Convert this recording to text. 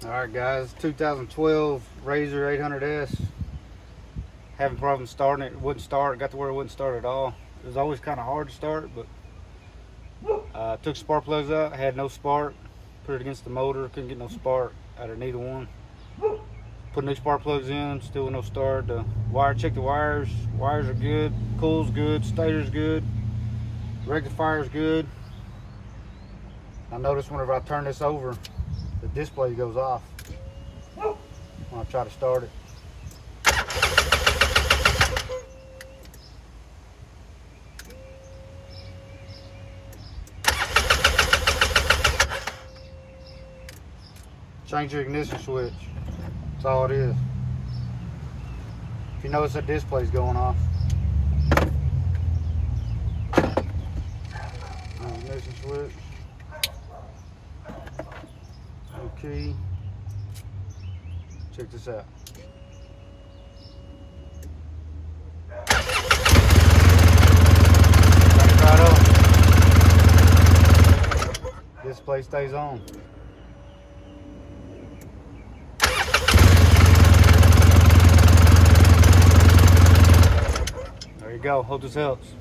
Alright guys, 2012 Razor 800S. Having problems starting it. It wouldn't start. Got to where it wouldn't start at all. It was always kind of hard to start, but took spark plugs out, had no spark. Put it against the motor, couldn't get no spark out of neither one. Put new spark plugs in, still with no start. Check the wires. Wires are good, coil's good, stator's good, rectifier's good. I noticed whenever I turn this over, the display goes off when I try to start it. Change your ignition switch. That's all it is. If you notice that display's going off. Ignition switch. Okay. Check this out. Right up. Display stays on. There you go. Hope this helps.